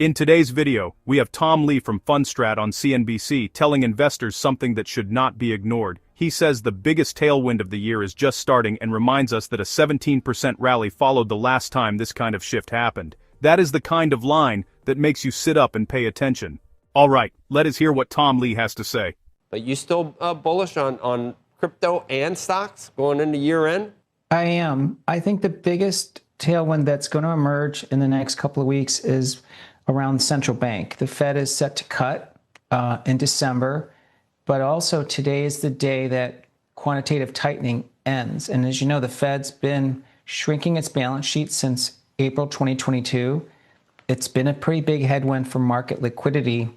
In today's video, we have Tom Lee from Fundstrat on CNBC telling investors something that should not be ignored. He says the biggest tailwind of the year is just starting and reminds us that a 17% rally followed the last time this kind of shift happened. That is the kind of line that makes you sit up and pay attention. All right, let us hear what Tom Lee has to say. But you still bullish on crypto and stocks going into year end? I am. I think the biggest tailwind that's going to emerge in the next couple of weeks is around the central bank. The Fed is set to cut in December, but also today is the day that quantitative tightening ends. And as you know, the Fed's been shrinking its balance sheet since April 2022. It's been a pretty big headwind for market liquidity.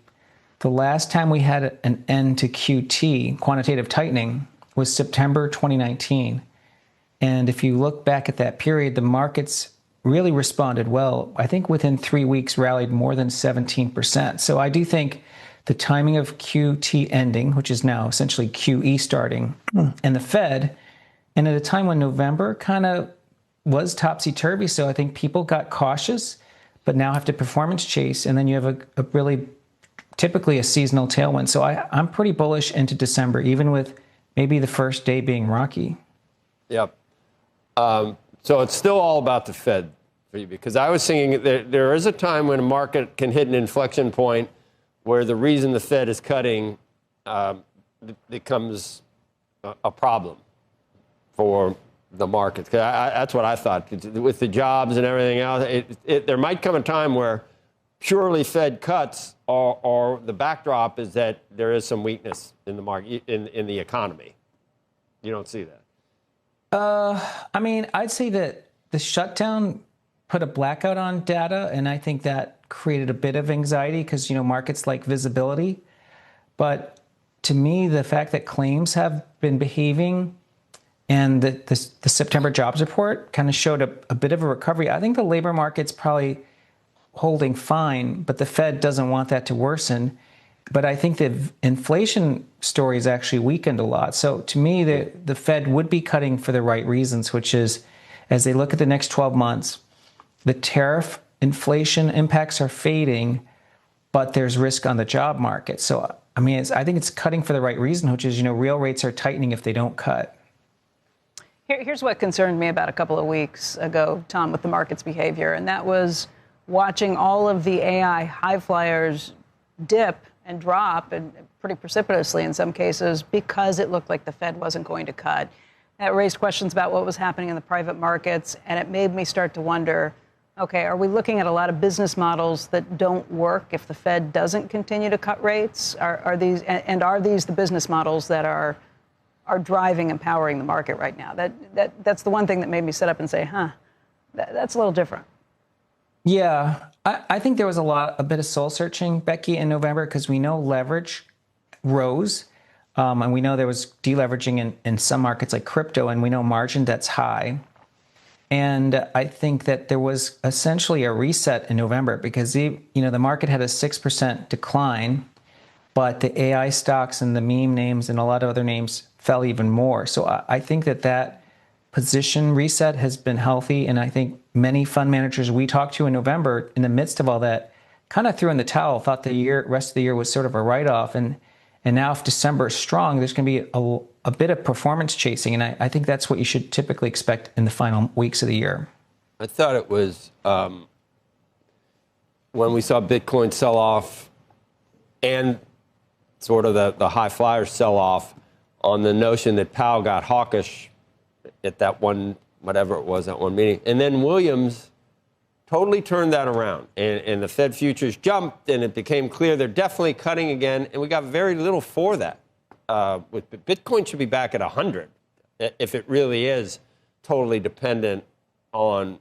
The last time we had an end to QT, quantitative tightening, was September 2019. And if you look back at that period, the markets really responded well. I think within 3 weeks rallied more than 17%. So I do think the timing of QT ending, which is now essentially QE starting, and the Fed, and at a time when November kind of was topsy-turvy, so I think people got cautious, but now have to performance chase, and then you have a really typically a seasonal tailwind. So I'm pretty bullish into December, even with maybe the first day being rocky. Yep. So it's still all about the Fed for you, because I was thinking that there is a time when a market can hit an inflection point where the reason the Fed is cutting becomes a problem for the market. That's what I thought. With the jobs and everything else, there might come a time where purely Fed cuts or the backdrop is that there is some weakness in the market, in the economy. You don't see that? I mean, I'd say that the shutdown put a blackout on data, and I think that created a bit of anxiety because, you know, markets like visibility. But to me, the fact that claims have been behaving and the September jobs report kind of showed a bit of a recovery. I think the labor market's probably holding fine, but the Fed doesn't want that to worsen. But I think the inflation story has actually weakened a lot. So to me, the Fed would be cutting for the right reasons, which is as they look at the next 12 months, the tariff inflation impacts are fading, but there's risk on the job market. So, I mean, I think it's cutting for the right reason, which is, you know, real rates are tightening if they don't cut. Here's what concerned me about a couple of weeks ago, Tom, with the market's behavior, and that was watching all of the AI high flyers dip and drop, and pretty precipitously in some cases, because it looked like the Fed wasn't going to cut. That raised questions about what was happening in the private markets, and it made me start to wonder, okay, are we looking at a lot of business models that don't work if the Fed doesn't continue to cut rates? Are these the business models that are driving and powering the market right now? That's the one thing that made me sit up and say, that's a little different. Yeah, I think there was a bit of soul searching, Becky, in November, because we know leverage rose, and we know there was deleveraging in some markets like crypto, and we know margin debt's high. And I think that there was essentially a reset in November because the market had a 6% decline, but the AI stocks and the meme names and a lot of other names fell even more. So I think that position reset has been healthy, and I think many fund managers we talked to in November, in the midst of all that, kind of threw in the towel, thought the rest of the year was sort of a write-off, and now if December is strong, there's going to be a bit of performance chasing, and I think that's what you should typically expect in the final weeks of the year. I thought it was when we saw Bitcoin sell off and sort of the high flyers sell off on the notion that Powell got hawkish at that one, whatever it was, that one meeting. And then Williams totally turned that around. And the Fed futures jumped, and it became clear they're definitely cutting again. And we got very little for that. Bitcoin should be back at 100 if it really is totally dependent on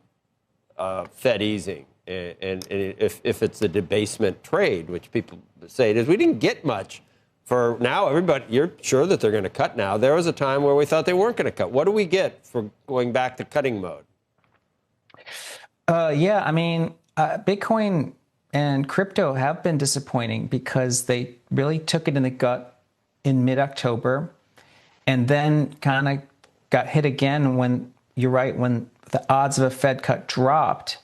Fed easing. And if it's a debasement trade, which people say it is, we didn't get much. For now, everybody, you're sure that they're going to cut now. There was a time where we thought they weren't going to cut. What do we get for going back to cutting mode? Yeah, I mean, Bitcoin and crypto have been disappointing because they really took it in the gut in mid-October and then kind of got hit again when, you're right, when the odds of a Fed cut dropped.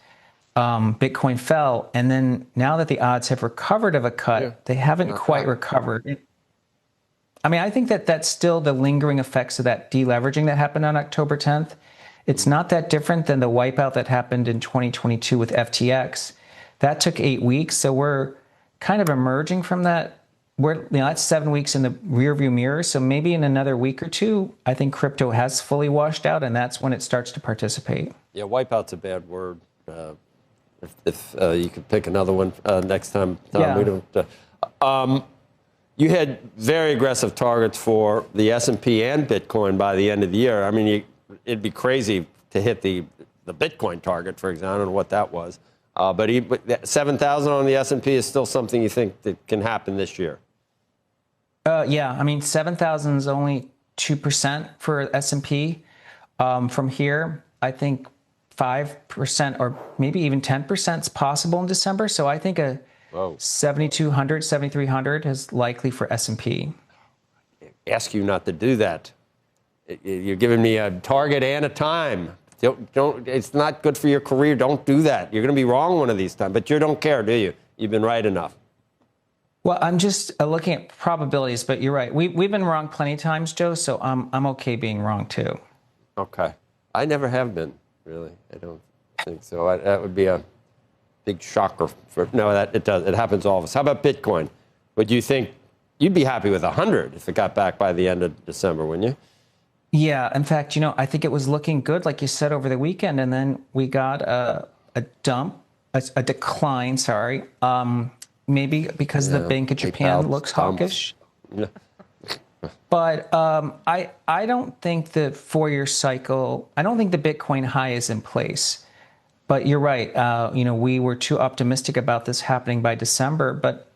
Bitcoin fell. And then now that the odds have recovered of a cut, they haven't quite recovered. I mean, I think that that's still the lingering effects of that deleveraging that happened on October 10th. It's not that different than the wipeout that happened in 2022 with FTX. That took 8 weeks. So we're kind of emerging from that. That's 7 weeks in the rearview mirror. So maybe in another week or two, I think crypto has fully washed out, and that's when it starts to participate. Yeah, wipeout's a bad word. If you could pick another one next time, Tom. Yeah. We don't. You had very aggressive targets for the S&P and Bitcoin by the end of the year. I mean, it'd be crazy to hit the Bitcoin target, for example. I don't know what that was. But 7,000 on the S&P is still something you think that can happen this year? Yeah, I mean, 7,000 is only 2% for S&P. From here, I think 5% or maybe even 10% is possible in December. So I think a 7,200, 7,300 is likely for S&P. Ask you not to do that. You're giving me a target and a time. Don't. It's not good for your career. Don't do that. You're going to be wrong one of these times. But you don't care, do you? You've been right enough. Well, I'm just looking at probabilities, but you're right. We've been wrong plenty of times, Joe, so I'm okay being wrong too. Okay. I never have been, really. I don't think so. That would be a big shocker. It does. It happens to all of us. How about Bitcoin? Would you think you'd be happy with 100 if it got back by the end of December, wouldn't you? Yeah. In fact, I think it was looking good, like you said, over the weekend, and then we got a decline, sorry. Maybe because the Bank of Japan looks hawkish. Yeah. But I don't think the 4-year cycle, I don't think the Bitcoin high is in place. But you're right. We were too optimistic about this happening by December. But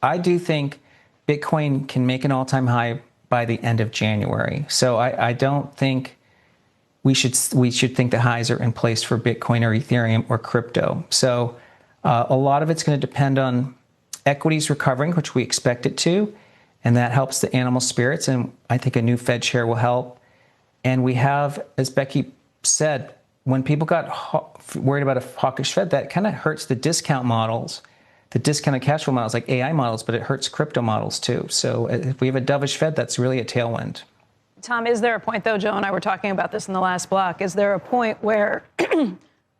I do think Bitcoin can make an all-time high by the end of January. So I don't think we should think the highs are in place for Bitcoin or Ethereum or crypto. So a lot of it's going to depend on equities recovering, which we expect it to, and that helps the animal spirits. And I think a new Fed chair will help. And we have, as Becky said, when people got worried about a hawkish Fed, that kind of hurts the discount models, the discounted cash flow models like AI models, but it hurts crypto models too. So if we have a dovish Fed, that's really a tailwind. Tom, is there a point, though, Joe and I were talking about this in the last block, is there a point where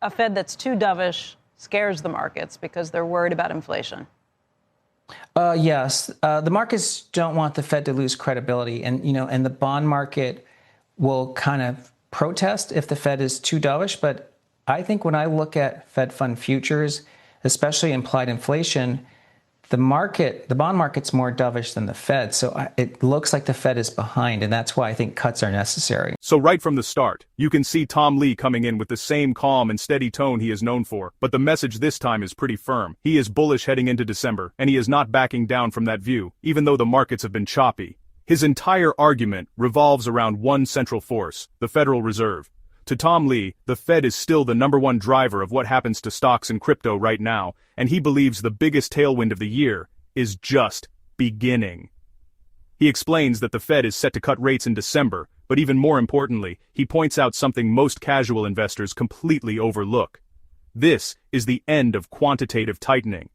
a Fed that's too dovish scares the markets because they're worried about inflation? Yes. The markets don't want the Fed to lose credibility. And the bond market will kind of protest if the Fed is too dovish. But I think when I look at Fed fund futures, especially implied inflation, the bond market's more dovish than the Fed. So it looks like the Fed is behind, and that's why I think cuts are necessary. So right from the start, you can see Tom Lee coming in with the same calm and steady tone he is known for, but the message this time is pretty firm. He is bullish heading into December, and he is not backing down from that view, even though the markets have been choppy. His entire argument revolves around one central force, the Federal Reserve. To Tom Lee, the Fed is still the #1 driver of what happens to stocks and crypto right now, and he believes the biggest tailwind of the year is just beginning. He explains that the Fed is set to cut rates in December, but even more importantly, he points out something most casual investors completely overlook. This is the end of quantitative tightening.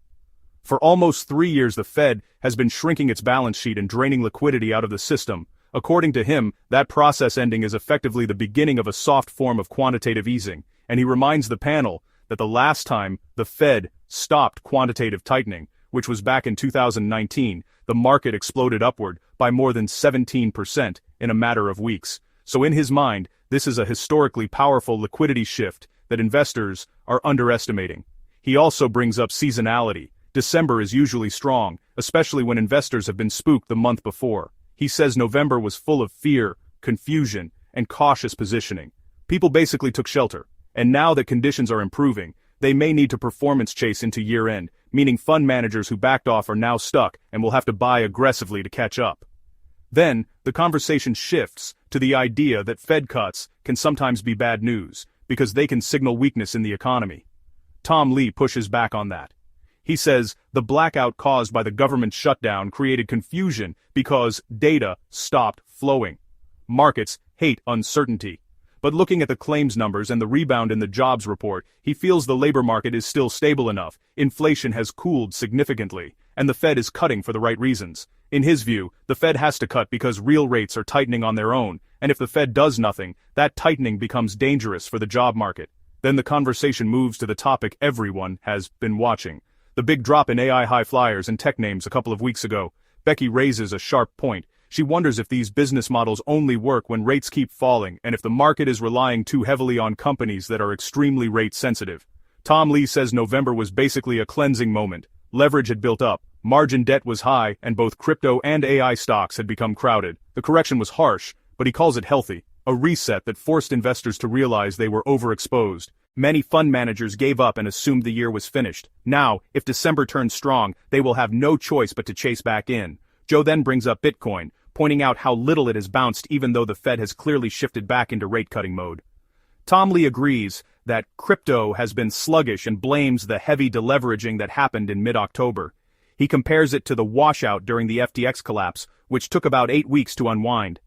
For almost 3 years, the Fed has been shrinking its balance sheet and draining liquidity out of the system. According to him, that process ending is effectively the beginning of a soft form of quantitative easing, and he reminds the panel that the last time the Fed stopped quantitative tightening, which was back in 2019, the market exploded upward by more than 17% in a matter of weeks. So in his mind, this is a historically powerful liquidity shift that investors are underestimating. He also brings up seasonality. December is usually strong, especially when investors have been spooked the month before. He says November was full of fear, confusion, and cautious positioning. People basically took shelter, and now that conditions are improving, they may need to performance chase into year-end, meaning fund managers who backed off are now stuck and will have to buy aggressively to catch up. Then, the conversation shifts to the idea that Fed cuts can sometimes be bad news, because they can signal weakness in the economy. Tom Lee pushes back on that. He says the blackout caused by the government shutdown created confusion because data stopped flowing. Markets hate uncertainty. but looking at the claims numbers and the rebound in the jobs report, he feels the labor market is still stable enough, inflation has cooled significantly, and the Fed is cutting for the right reasons. In his view, the Fed has to cut because real rates are tightening on their own, and if the Fed does nothing, that tightening becomes dangerous for the job market. Then the conversation moves to the topic everyone has been watching. The big drop in AI high flyers and tech names a couple of weeks ago. Becky raises a sharp point. She wonders if these business models only work when rates keep falling and if the market is relying too heavily on companies that are extremely rate sensitive. Tom Lee says November was basically a cleansing moment. Leverage had built up, margin debt was high, and both crypto and AI stocks had become crowded. The correction was harsh, but he calls it healthy, a reset that forced investors to realize they were overexposed. Many fund managers gave up and assumed the year was finished. Now, if December turns strong, they will have no choice but to chase back in. Joe then brings up Bitcoin, pointing out how little it has bounced even though the Fed has clearly shifted back into rate-cutting mode. Tom Lee agrees that crypto has been sluggish and blames the heavy deleveraging that happened in mid-October. He compares it to the washout during the FTX collapse, which took about 8 weeks to unwind.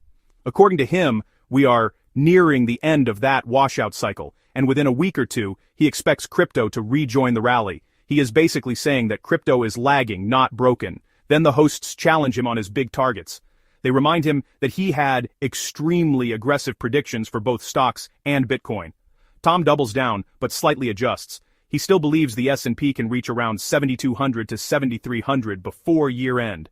According to him, we are nearing the end of that washout cycle, and within a week or two, he expects crypto to rejoin the rally. He is basically saying that crypto is lagging, not broken. Then the hosts challenge him on his big targets. They remind him that he had extremely aggressive predictions for both stocks and Bitcoin. Tom doubles down, but slightly adjusts. He still believes the S&P can reach around 7,200 to 7,300 before year-end.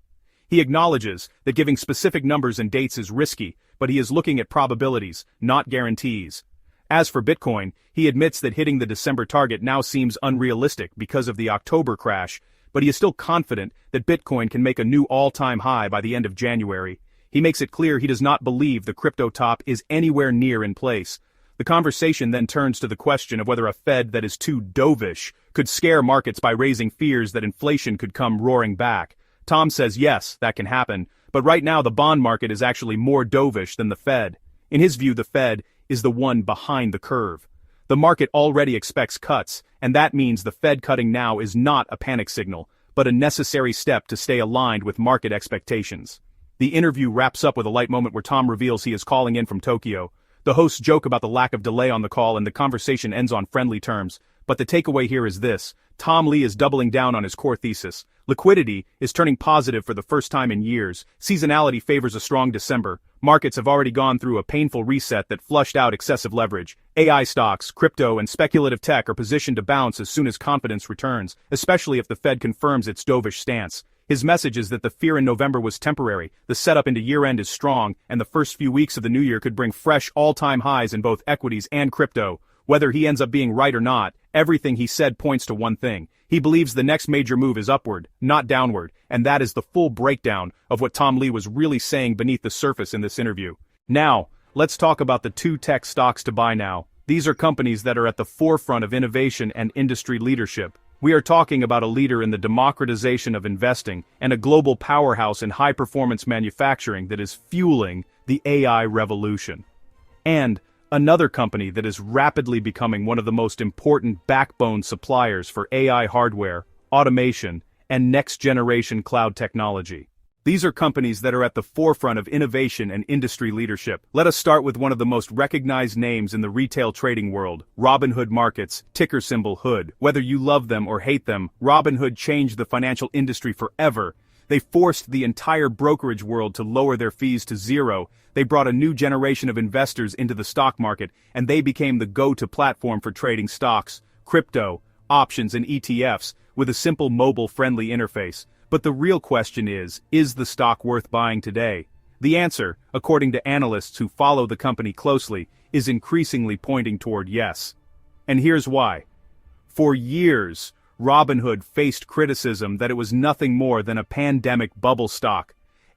He acknowledges that giving specific numbers and dates is risky, but he is looking at probabilities, not guarantees. As for Bitcoin, he admits that hitting the December target now seems unrealistic because of the October crash, but he is still confident that Bitcoin can make a new all-time high by the end of January. He makes it clear he does not believe the crypto top is anywhere near in place. The conversation then turns to the question of whether a Fed that is too dovish could scare markets by raising fears that inflation could come roaring back. Tom says yes, that can happen, but right now the bond market is actually more dovish than the Fed. In his view, the Fed is the one behind the curve. The market already expects cuts, and that means the Fed cutting now is not a panic signal, but a necessary step to stay aligned with market expectations. The interview wraps up with a light moment where Tom reveals he is calling in from Tokyo. The hosts joke about the lack of delay on the call and the conversation ends on friendly terms, but the takeaway here is this: Tom Lee is doubling down on his core thesis. Liquidity is turning positive for the first time in years. Seasonality favors a strong December. Markets have already gone through a painful reset that flushed out excessive leverage. AI stocks, crypto, and speculative tech are positioned to bounce as soon as confidence returns, especially if the Fed confirms its dovish stance. His message is that the fear in November was temporary, the setup into year-end is strong, and the first few weeks of the new year could bring fresh all-time highs in both equities and crypto. Whether he ends up being right or not, everything he said points to one thing. He believes the next major move is upward, not downward, and that is the full breakdown of what Tom Lee was really saying beneath the surface in this interview. Now, let's talk about the 2 tech stocks to buy now. These are companies that are at the forefront of innovation and industry leadership. We are talking about a leader in the democratization of investing and a global powerhouse in high-performance manufacturing that is fueling the AI revolution. And another company that is rapidly becoming one of the most important backbone suppliers for AI hardware, automation, and next-generation cloud technology. These are companies that are at the forefront of innovation and industry leadership. Let us start with one of the most recognized names in the retail trading world, Robinhood Markets, ticker symbol HOOD. Whether you love them or hate them, Robinhood changed the financial industry forever. They forced the entire brokerage world to lower their fees to zero. They brought a new generation of investors into the stock market, and they became the go-to platform for trading stocks, crypto, options, and ETFs with a simple mobile-friendly interface. But the real question is the stock worth buying today? The answer, according to analysts who follow the company closely, is increasingly pointing toward yes. And here's why. For years, Robinhood faced criticism that it was nothing more than a pandemic bubble stock.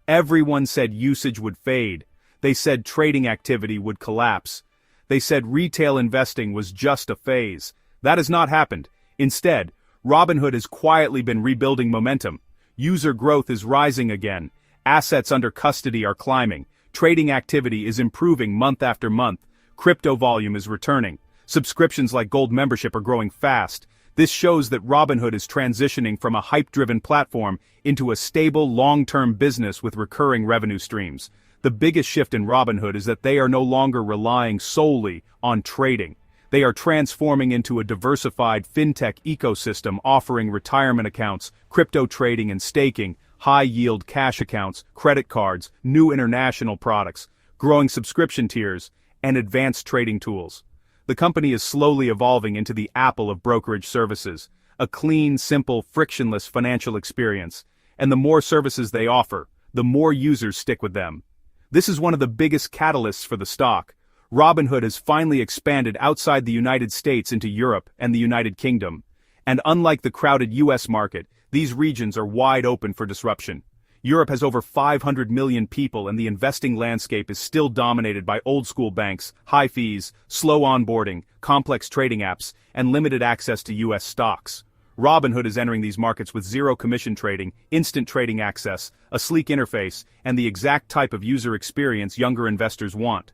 Everyone said usage would fade. They said trading activity would collapse. They said retail investing was just a phase. That has not happened. Instead, Robinhood has quietly been rebuilding momentum. User growth is rising again. Assets under custody are climbing. Trading activity is improving month after month. Crypto volume is returning. Subscriptions like Gold membership are growing fast. This shows that Robinhood is transitioning from a hype-driven platform into a stable, long-term business with recurring revenue streams. The biggest shift in Robinhood is that they are no longer relying solely on trading. They are transforming into a diversified fintech ecosystem offering retirement accounts, crypto trading and staking, high-yield cash accounts, credit cards, new international products, growing subscription tiers, and advanced trading tools. The company is slowly evolving into the Apple of brokerage services, a clean, simple, frictionless financial experience. And the more services they offer, the more users stick with them. This is one of the biggest catalysts for the stock. Robinhood has finally expanded outside the United States into Europe and the United Kingdom. And unlike the crowded US market, these regions are wide open for disruption. Europe has over 500 million people and the investing landscape is still dominated by old-school banks, high fees, slow onboarding, complex trading apps, and limited access to US stocks. Robinhood is entering these markets with zero commission trading, instant trading access, a sleek interface, and the exact type of user experience younger investors want.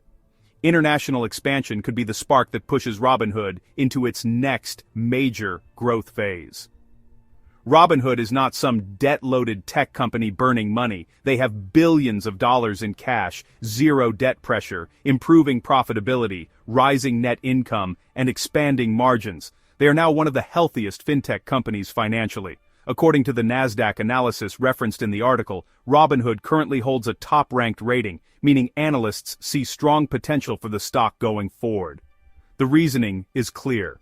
International expansion could be the spark that pushes Robinhood into its next major growth phase. Robinhood is not some debt-loaded tech company burning money. They have billions of dollars in cash, zero debt pressure, improving profitability, rising net income, and expanding margins. They are now one of the healthiest fintech companies financially. According to the NASDAQ analysis referenced in the article, Robinhood currently holds a top-ranked rating, meaning analysts see strong potential for the stock going forward. The reasoning is clear.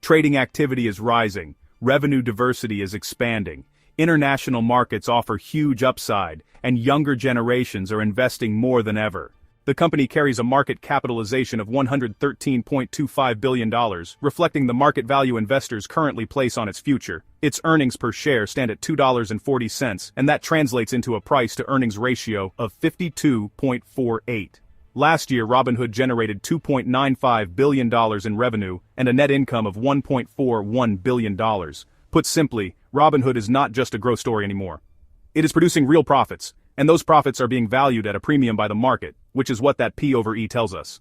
Trading activity is rising, revenue diversity is expanding, international markets offer huge upside, and younger generations are investing more than ever. The company carries a market capitalization of $113.25 billion, reflecting the market value investors currently place on its future. Its earnings per share stand at $2.40, and that translates into a price-to-earnings ratio of 52.48. Last year, Robinhood generated $2.95 billion in revenue and a net income of $1.41 billion. Put simply, Robinhood is not just a growth story anymore. It is producing real profits, and those profits are being valued at a premium by the market, which is what that P/E tells us.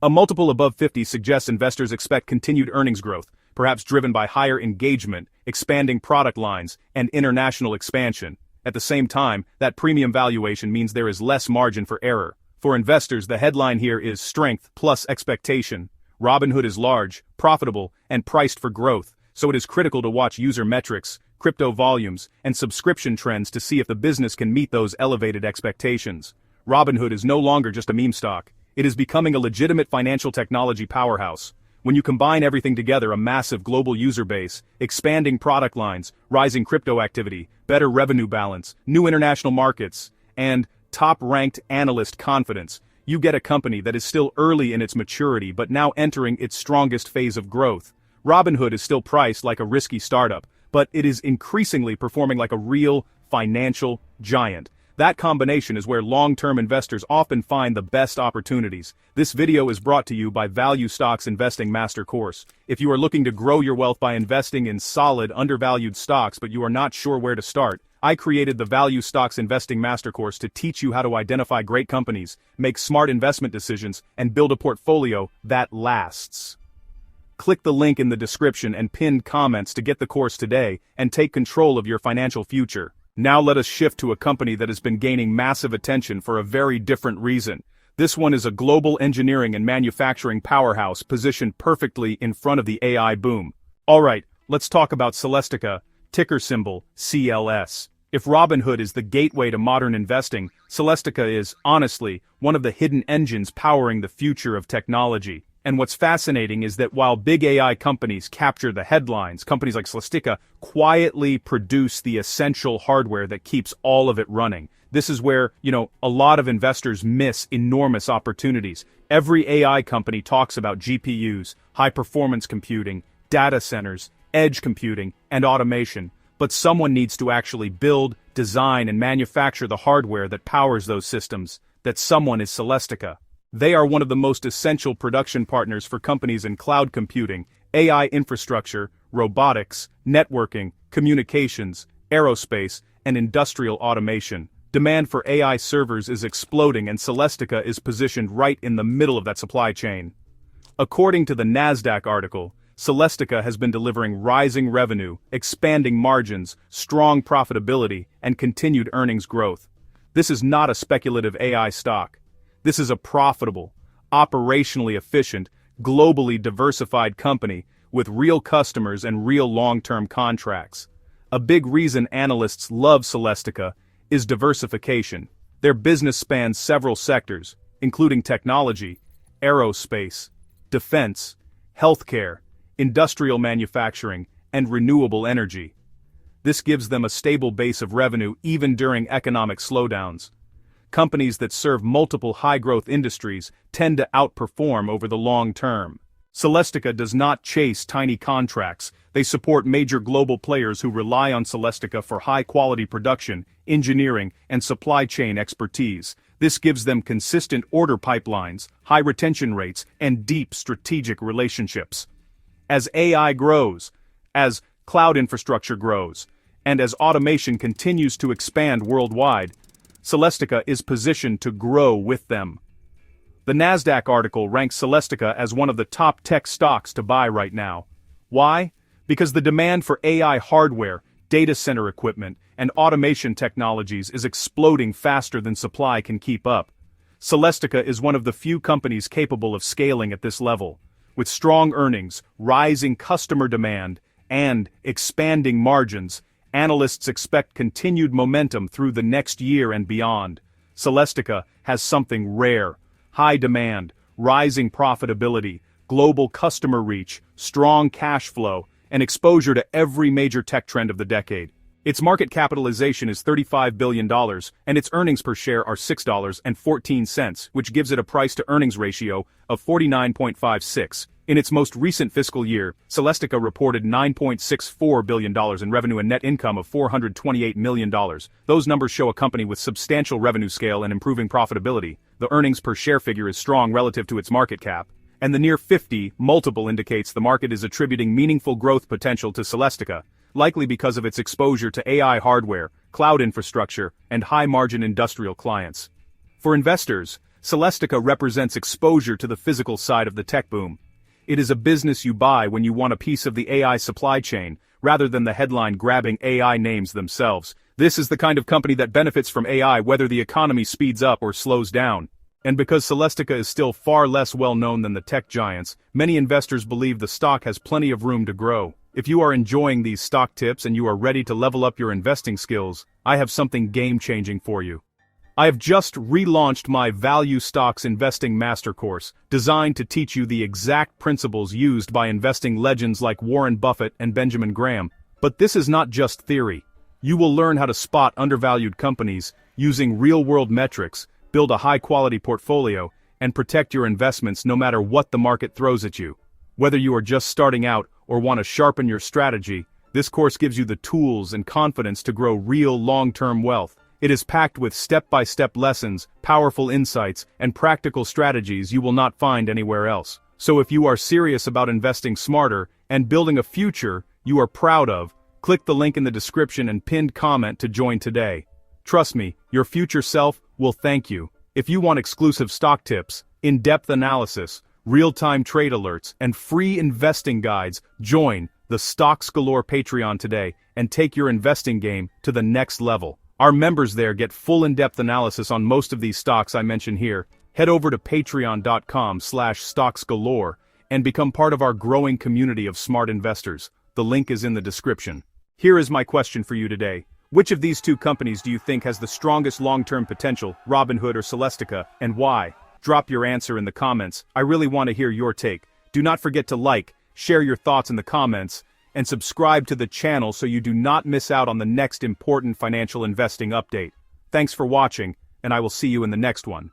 A multiple above 50 suggests investors expect continued earnings growth, perhaps driven by higher engagement, expanding product lines, and international expansion. At the same time, that premium valuation means there is less margin for error. For investors, the headline here is strength plus expectation. Robinhood is large, profitable, and priced for growth, so it is critical to watch user metrics, crypto volumes, and subscription trends to see if the business can meet those elevated expectations. Robinhood is no longer just a meme stock. It is becoming a legitimate financial technology powerhouse. When you combine everything together, a massive global user base, expanding product lines, rising crypto activity, better revenue balance, new international markets, and top-ranked analyst confidence, you get a company that is still early in its maturity but now entering its strongest phase of growth. Robinhood is still priced like a risky startup, but it is increasingly performing like a real financial giant. That combination is where long-term investors often find the best opportunities. This video is brought to you by Value Stocks Investing Master Course. If you are looking to grow your wealth by investing in solid, undervalued stocks but you are not sure where to start, I created the Value Stocks Investing Master Course to teach you how to identify great companies, make smart investment decisions, and build a portfolio that lasts. Click the link in the description and pinned comments to get the course today and take control of your financial future. Now let us shift to a company that has been gaining massive attention for a very different reason. This one is a global engineering and manufacturing powerhouse positioned perfectly in front of the AI boom. Alright, let's talk about Celestica, ticker symbol CLS. If Robinhood is the gateway to modern investing, Celestica is, honestly, one of the hidden engines powering the future of technology. And what's fascinating is that while big AI companies capture the headlines, companies like Celestica quietly produce the essential hardware that keeps all of it running. This is where, a lot of investors miss enormous opportunities. Every AI company talks about GPUs, high-performance computing, data centers, edge computing, and automation. But someone needs to actually build, design, and manufacture the hardware that powers those systems. That someone is Celestica. They are one of the most essential production partners for companies in cloud computing, AI infrastructure, robotics, networking, communications, aerospace, and industrial automation. Demand for AI servers is exploding and Celestica is positioned right in the middle of that supply chain. According to the NASDAQ article, Celestica has been delivering rising revenue, expanding margins, strong profitability, and continued earnings growth. This is not a speculative AI stock. This is a profitable, operationally efficient, globally diversified company with real customers and real long-term contracts. A big reason analysts love Celestica is diversification. Their business spans several sectors, including technology, aerospace, defense, healthcare, industrial manufacturing, and renewable energy. This gives them a stable base of revenue even during economic slowdowns. Companies that serve multiple high-growth industries tend to outperform over the long term. Celestica does not chase tiny contracts. They support major global players who rely on Celestica for high-quality production, engineering, and supply chain expertise. This gives them consistent order pipelines, high retention rates, and deep strategic relationships. As AI grows, as cloud infrastructure grows, and as automation continues to expand worldwide, Celestica is positioned to grow with them. The Nasdaq article ranks Celestica as one of the top tech stocks to buy right now. Why? Because the demand for AI hardware, data center equipment, and automation technologies is exploding faster than supply can keep up. Celestica is one of the few companies capable of scaling at this level. With strong earnings, rising customer demand, and expanding margins, analysts expect continued momentum through the next year and beyond. Celestica has something rare: high demand, rising profitability, global customer reach, strong cash flow, and exposure to every major tech trend of the decade. Its market capitalization is $35 billion, and its earnings per share are $6.14, which gives it a price-to-earnings ratio of 49.56. In its most recent fiscal year, Celestica reported $9.64 billion in revenue and net income of $428 million. Those numbers show a company with substantial revenue scale and improving profitability. The earnings per share figure is strong relative to its market cap, and the near 50 multiple indicates the market is attributing meaningful growth potential to Celestica, likely because of its exposure to AI hardware, cloud infrastructure, and high-margin industrial clients. For investors, Celestica represents exposure to the physical side of the tech boom. It is a business you buy when you want a piece of the AI supply chain, rather than the headline-grabbing AI names themselves. This is the kind of company that benefits from AI whether the economy speeds up or slows down. And because Celestica is still far less well-known than the tech giants, many investors believe the stock has plenty of room to grow. If you are enjoying these stock tips and you are ready to level up your investing skills, I have something game-changing for you. I have just relaunched my Value Stocks Investing Master Course, designed to teach you the exact principles used by investing legends like Warren Buffett and Benjamin Graham. But this is not just theory. You will learn how to spot undervalued companies using real-world metrics, build a high-quality portfolio, and protect your investments no matter what the market throws at you. Whether you are just starting out or want to sharpen your strategy, this course gives you the tools and confidence to grow real long-term wealth. It is packed with step-by-step lessons, powerful insights, and practical strategies you will not find anywhere else. So if you are serious about investing smarter and building a future you are proud of, click the link in the description and pinned comment to join today. Trust me, your future self will thank you. If you want exclusive stock tips, in-depth analysis, real-time trade alerts, and free investing guides, join the Stocks Galore Patreon today and take your investing game to the next level. Our members there get full in-depth analysis on most of these stocks I mention here. Head over to patreon.com/stocksgalore and become part of our growing community of smart investors. The link is in the description. Here is my question for you today. Which of these two companies do you think has the strongest long-term potential, Robinhood or Celestica, and why? Drop your answer in the comments. I really want to hear your take. Do not forget to like, share your thoughts in the comments, and subscribe to the channel so you do not miss out on the next important financial investing update. Thanks for watching, and I will see you in the next one.